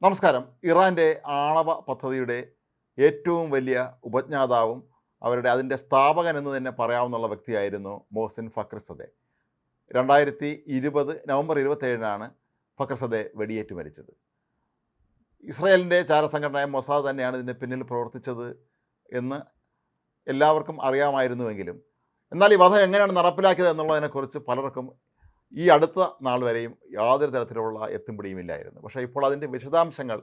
നമസ്കാരം. ഇറാൻ്റെ ആണവ പദ്ധതിയുടെ ഏറ്റവും വലിയ ഉപജ്ഞാതാവും അതിൻ്റെ സ്ഥാപകൻ എന്ന് തന്നെ പറയാവുന്ന വ്യക്തിയായിരുന്നു മോഹ്സിൻ ഫക്രിസദെ. 2020 നവംബർ 27 ഫക്രിസദെ വെടിയേറ്റ് മരിച്ചത്. ഇസ്രായേലിൻ്റെ ചാരസംഘടനയായ മൊസാദ് തന്നെയാണ് ഇതിൻ്റെ പിന്നിൽ പ്രവർത്തിച്ചത് എന്ന് എല്ലാവർക്കും അറിയാമായിരുന്നുവെങ്കിലും എന്നാൽ ഈ വധം എങ്ങനെയാണ് നടപ്പിലാക്കിയത് എന്നുള്ളതിനെക്കുറിച്ച് പലർക്കും ഈ അടുത്ത നാൾ വരെയും യാതൊരു തരത്തിലുള്ള എത്തുംപിടിയുമില്ലായിരുന്നു. പക്ഷേ ഇപ്പോൾ അതിൻ്റെ വിശദാംശങ്ങൾ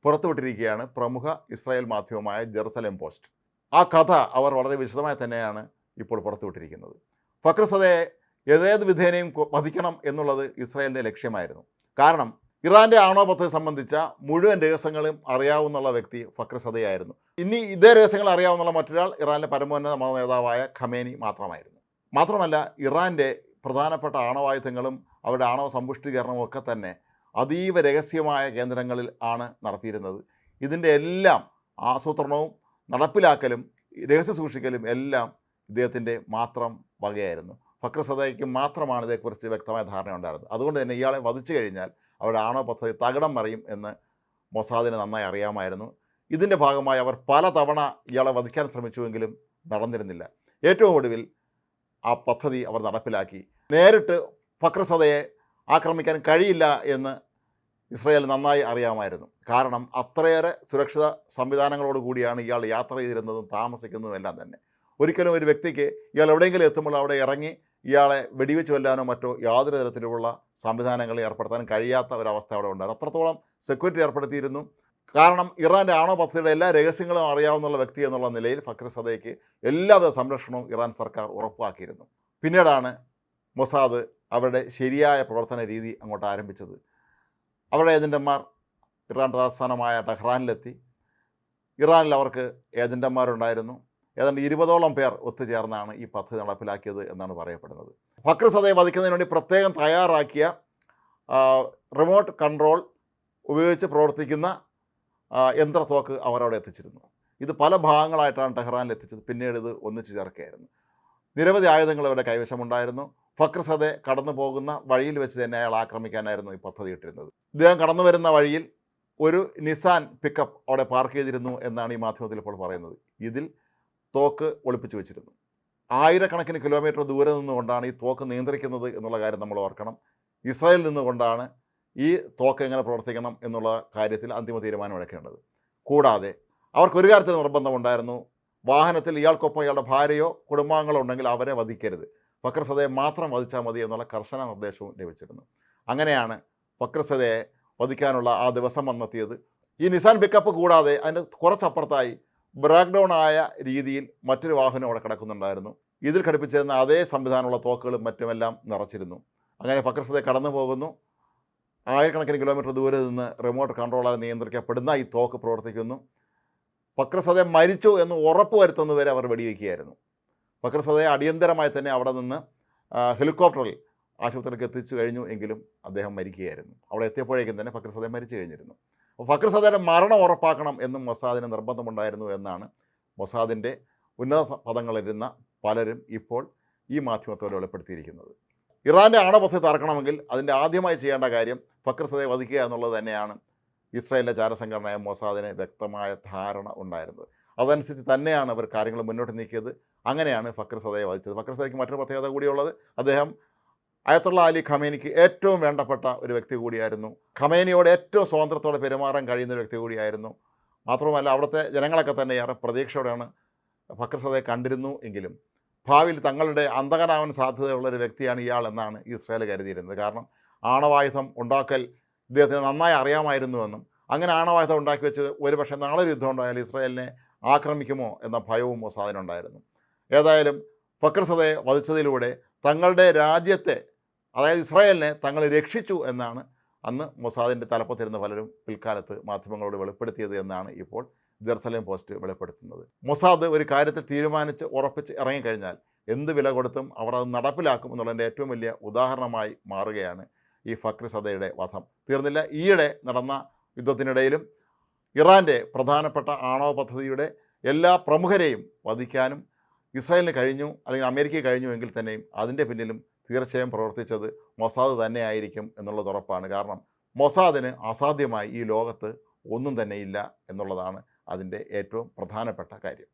പുറത്തുവിട്ടിരിക്കുകയാണ് പ്രമുഖ ഇസ്രായേൽ മാധ്യമമായ ജെറുസലേം പോസ്റ്റ്. ആ കഥ അവർ വളരെ വിശദമായി തന്നെയാണ് ഇപ്പോൾ പുറത്തുവിട്ടിരിക്കുന്നത്. ഫക്രിസദയെ ഏതേത് വിധേനയും വധിക്കണം എന്നുള്ളത് ഇസ്രായേലിൻ്റെ ലക്ഷ്യമായിരുന്നു. കാരണം ഇറാൻ്റെ ആണവ പദ്ധതി സംബന്ധിച്ച മുഴുവൻ രഹസ്യങ്ങളും അറിയാവുന്ന വ്യക്തി ഫക്രിസദയായിരുന്നു. ഇനി ഇതേ രഹസ്യങ്ങൾ അറിയാവുന്ന മറ്റൊരാൾ ഇറാനിലെ പരമോന്നത മത നേതാവായ ഖമേനി മാത്രമായിരുന്നു. മാത്രമല്ല ഇറാൻ്റെ പ്രധാനപ്പെട്ട ആണവായുധങ്ങളും അവരുടെ ആണവ സമ്പുഷ്ടീകരണവും ഒക്കെ തന്നെ അതീവ രഹസ്യമായ കേന്ദ്രങ്ങളിൽ ആണ് നടത്തിയിരുന്നത്. ഇതിൻ്റെ എല്ലാം ആസൂത്രണവും നടപ്പിലാക്കലും രഹസ്യ സൂക്ഷിക്കലും എല്ലാം ഇദ്ദേഹത്തിൻ്റെ മാത്രം വകയായിരുന്നു. ഫക്രിസദയ്ക്ക് മാത്രമാണ് ഇതേക്കുറിച്ച് വ്യക്തമായ ധാരണ ഉണ്ടായിരുന്നത്. അതുകൊണ്ട് തന്നെ ഇയാളെ വധിച്ചു കഴിഞ്ഞാൽ അവരുടെ ആണവ പദ്ധതി തകിടം മറിയും എന്ന് മൊസാദിന് നന്നായി അറിയാമായിരുന്നു. ഇതിൻ്റെ ഭാഗമായി അവർ പലതവണ ഇയാളെ വധിക്കാൻ ശ്രമിച്ചുവെങ്കിലും നടന്നിരുന്നില്ല. ഏറ്റവും ഒടുവിൽ ആ പദ്ധതി അവർ നടപ്പിലാക്കി. നേരിട്ട് ഫക്രിസദയെ ആക്രമിക്കാൻ കഴിയില്ല എന്ന് ഇസ്രായേൽ നന്നായി അറിയാമായിരുന്നു. കാരണം അത്രയേറെ സുരക്ഷിത സംവിധാനങ്ങളോട് കൂടിയാണ് ഇയാൾ യാത്ര ചെയ്തിരുന്നതും താമസിക്കുന്നതും എല്ലാം തന്നെ. ഒരിക്കലും ഒരു വ്യക്തിക്ക് ഇയാൾ എവിടെയെങ്കിലും എത്തുമ്പോൾ അവിടെ ഇറങ്ങി ഇയാളെ വെടിവെച്ച് കൊല്ലാനോ മറ്റോ യാതൊരു തരത്തിലുള്ള സംവിധാനങ്ങളിൽ ഏർപ്പെടുത്താൻ കഴിയാത്ത ഒരവസ്ഥ അവിടെ ഉണ്ടായിരുന്നു. അത്രത്തോളം സെക്യൂരിറ്റി ഏർപ്പെടുത്തിയിരുന്നു. കാരണം ഇറാൻ്റെ ആണവ പദ്ധതിയുടെ എല്ലാ രഹസ്യങ്ങളും അറിയാവുന്ന വ്യക്തി എന്നുള്ള നിലയിൽ ഫക്രിസദയ്ക്ക് എല്ലാവിധ സംരക്ഷണവും ഇറാൻ സർക്കാർ ഉറപ്പാക്കിയിരുന്നു. പിന്നീടാണ് മൊസാദ് അവരുടെ ശരിയായ പ്രവർത്തന രീതി അങ്ങോട്ട് ആരംഭിച്ചത്. അവരുടെ ഏജൻറ്റന്മാർ ഇറാൻ തലസ്ഥാനമായ ടെഹ്റാനിലെത്തി. ഇറാനിൽ അവർക്ക് ഏജൻറ്റന്മാരുണ്ടായിരുന്നു. ഏതാണ്ട് 20ഓളം പേർ ഒത്തുചേർന്നാണ് ഈ പദ്ധതി നടപ്പിലാക്കിയത് എന്നാണ് പറയപ്പെടുന്നത്. ഫക്രിസദയെ വധിക്കുന്നതിന് വേണ്ടി പ്രത്യേകം തയ്യാറാക്കിയ റിമോട്ട് കൺട്രോൾ ഉപയോഗിച്ച് പ്രവർത്തിക്കുന്ന യന്ത്രത്തോക്ക് അവരവിടെ എത്തിച്ചിരുന്നു. ഇത് പല ഭാഗങ്ങളായിട്ടാണ് ടെഹ്റാനിൽ എത്തിച്ചത്. പിന്നീട് ഇത് ഒന്നിച്ചു ചേർക്കുകയായിരുന്നു. നിരവധി ആയുധങ്ങൾ അവരുടെ കൈവശമുണ്ടായിരുന്നു. ഫക്രിസദെ കടന്നു പോകുന്ന വഴിയിൽ വെച്ച് തന്നെ അയാൾ ആക്രമിക്കാനായിരുന്നു ഈ പദ്ധതി ഇട്ടിരുന്നത്. ഇദ്ദേഹം കടന്നു വരുന്ന വഴിയിൽ ഒരു നിസാൻ പിക്കപ്പ് അവിടെ പാർക്ക് ചെയ്തിരുന്നു എന്നാണ് ഈ മാധ്യമത്തിൽ ഇപ്പോൾ പറയുന്നത്. ഇതിൽ തോക്ക് ഒളിപ്പിച്ചു വെച്ചിരുന്നു. ആയിരക്കണക്കിന് കിലോമീറ്റർ ദൂരെ നിന്നുകൊണ്ടാണ് ഈ തോക്ക് നിയന്ത്രിക്കുന്നത് എന്നുള്ള കാര്യം നമ്മൾ ഓർക്കണം. ഇസ്രായേലിൽ നിന്നുകൊണ്ടാണ് ഈ തോക്ക് എങ്ങനെ പ്രവർത്തിക്കണം എന്നുള്ള കാര്യത്തിൽ അന്തിമ തീരുമാനം എടുക്കേണ്ടത്. കൂടാതെ അവർക്കൊരു കാര്യത്തിൽ നിർബന്ധമുണ്ടായിരുന്നു. വാഹനത്തിൽ ഇയാൾക്കൊപ്പം ഇയാളുടെ ഭാര്യയോ കുടുംബാംഗങ്ങളോ ഉണ്ടെങ്കിൽ അവരെ വധിക്കരുത്, ഫക്രിസദയെ മാത്രം വധിച്ചാൽ മതി എന്നുള്ള കർശന നിർദ്ദേശവും ലഭിച്ചിരുന്നു. അങ്ങനെയാണ് ഫക്രിസദയെ വധിക്കാനുള്ള ആ ദിവസം വന്നെത്തിയത്. ഈ നിസാൻ പിക്കപ്പ് കൂടാതെ അതിൻ്റെ കുറച്ചപ്പുറത്തായി ബ്രേക്ക് ഡൗൺ ആയ രീതിയിൽ മറ്റൊരു വാഹനം അവിടെ കിടക്കുന്നുണ്ടായിരുന്നു. ഇതിൽ ഘടിപ്പിച്ചിരുന്ന അതേ സംവിധാനമുള്ള തോക്കുകളും മറ്റുമെല്ലാം നിറച്ചിരുന്നു. അങ്ങനെ ഫക്രിസദെ കടന്നു പോകുന്നു. ആയിരക്കണക്കിന് കിലോമീറ്റർ ദൂരെ നിന്ന് റിമോട്ട് കൺട്രോളാൽ നിയന്ത്രിക്കപ്പെടുന്ന ഈ തോക്ക് പ്രവർത്തിക്കുന്നു. ഫക്രിസദെ മരിച്ചു എന്ന് ഉറപ്പ് വരുത്തുന്നതുവരെ അവർ വെടിവെക്കുകയായിരുന്നു. ഫക്രിസദയെ അടിയന്തരമായി തന്നെ അവിടെ നിന്ന് ഹെലികോപ്റ്ററിൽ ആശുപത്രിയിലേക്ക് എത്തിച്ചു കഴിഞ്ഞു എങ്കിലും അദ്ദേഹം മരിക്കുകയായിരുന്നു. അവിടെ എത്തിയപ്പോഴേക്കും തന്നെ ഫക്രിസദെ മരിച്ചു കഴിഞ്ഞിരുന്നു. ഫക്രിസദയുടെ മരണം ഉറപ്പാക്കണം എന്നും മൊസാദിന് നിർബന്ധമുണ്ടായിരുന്നു എന്നാണ് മൊസാദിൻ്റെ ഉന്നത പദങ്ങളിലിരുന്ന പലരും ഇപ്പോൾ ഈ മാധ്യമത്തോടെ വെളിപ്പെടുത്തിയിരിക്കുന്നത്. ഇറാൻ്റെ ആണവ പദ്ധതി തകർക്കണമെങ്കിൽ അതിൻ്റെ ആദ്യമായി ചെയ്യേണ്ട കാര്യം ഫക്രിസദയെ വധിക്കുക എന്നുള്ളത് തന്നെയാണ് ഇസ്രായേലിലെ ചാരസംഘടനയായ മൊസാദിന് വ്യക്തമായ ധാരണ ഉണ്ടായിരുന്നത്. അതനുസരിച്ച് തന്നെയാണ് അവർ കാര്യങ്ങൾ മുന്നോട്ട് നീക്കിയത്. അങ്ങനെയാണ് ഫക്രിസദയെ വധിച്ചത്. ഫക്രിസദയ്ക്ക് മറ്റൊരു പ്രത്യേകത കൂടിയുള്ളത്, അദ്ദേഹം അയത്തുള്ള അലി ഖമേനിക്ക് ഏറ്റവും വേണ്ടപ്പെട്ട ഒരു വ്യക്തി കൂടിയായിരുന്നു. ഖമേനിയോട് ഏറ്റവും സ്വാതന്ത്ര്യത്തോടെ പെരുമാറാൻ കഴിയുന്ന ഒരു വ്യക്തി കൂടിയായിരുന്നു. മാത്രമല്ല അവിടുത്തെ ജനങ്ങളൊക്കെ തന്നെ ഏറെ പ്രതീക്ഷയോടെയാണ് ഫക്രിസദയെ കണ്ടിരുന്നു എങ്കിലും ഭാവിയിൽ തങ്ങളുടെ അന്തകനാവാൻ സാധ്യതയുള്ളൊരു വ്യക്തിയാണ് ഇയാൾ എന്നാണ് ഇസ്രായേൽ കരുതിയിരുന്നത്. കാരണം ആണവായുധം ഉണ്ടാക്കൽ ഇദ്ദേഹത്തിന് നന്നായി അറിയാമായിരുന്നുവെന്നും അങ്ങനെ ആണവായുധം ഉണ്ടാക്കി വെച്ച് ഒരുപക്ഷെ നാളെ യുദ്ധം ഉണ്ടായാൽ ഇസ്രായേലിനെ ആക്രമിക്കുമോ എന്ന ഭയവും മൊസാദിനുണ്ടായിരുന്നു. ഏതായാലും ഫക്രിസദയെ വധിച്ചതിലൂടെ തങ്ങളുടെ രാജ്യത്തെ, അതായത് ഇസ്രായേലിനെ തങ്ങൾ രക്ഷിച്ചു എന്നാണ് അന്ന് മൊസാദിൻ്റെ തലപ്പത്തിരുന്ന പലരും പിൽക്കാലത്ത് മാധ്യമങ്ങളോട് വെളിപ്പെടുത്തിയത് എന്നാണ് ഇപ്പോൾ ജെറുസലേം പോസ്റ്റ് വെളിപ്പെടുത്തുന്നത്. മൊസാദ് ഒരു കാര്യത്തിൽ തീരുമാനിച്ച് ഉറപ്പിച്ച് ഇറങ്ങിക്കഴിഞ്ഞാൽ എന്ത് വില കൊടുത്തും അവർ അത് നടപ്പിലാക്കും എന്നുള്ളതിൻ്റെ ഏറ്റവും വലിയ ഉദാഹരണമായി മാറുകയാണ് ഈ ഫക്രിസദയുടെ വധം. തീർന്നില്ല, ഈയിടെ നടന്ന യുദ്ധത്തിനിടയിലും ഇറാൻ്റെ പ്രധാനപ്പെട്ട ആണവ പദ്ധതിയുടെ എല്ലാ പ്രമുഖരെയും വധിക്കാനും ഇസ്രായേലിന് കഴിഞ്ഞു, അല്ലെങ്കിൽ അമേരിക്കയ്ക്ക് കഴിഞ്ഞു എങ്കിൽ തന്നെയും അതിൻ്റെ പിന്നിലും തീർച്ചയായും പ്രവർത്തിച്ചത് മൊസാദ് തന്നെയായിരിക്കും എന്നുള്ളത് ഉറപ്പാണ്. കാരണം മൊസാദിന് അസാധ്യമായി ഈ ലോകത്ത് ഒന്നും തന്നെ ഇല്ല എന്നുള്ളതാണ് അതിൻ്റെ ഏറ്റവും പ്രധാനപ്പെട്ട കാര്യം.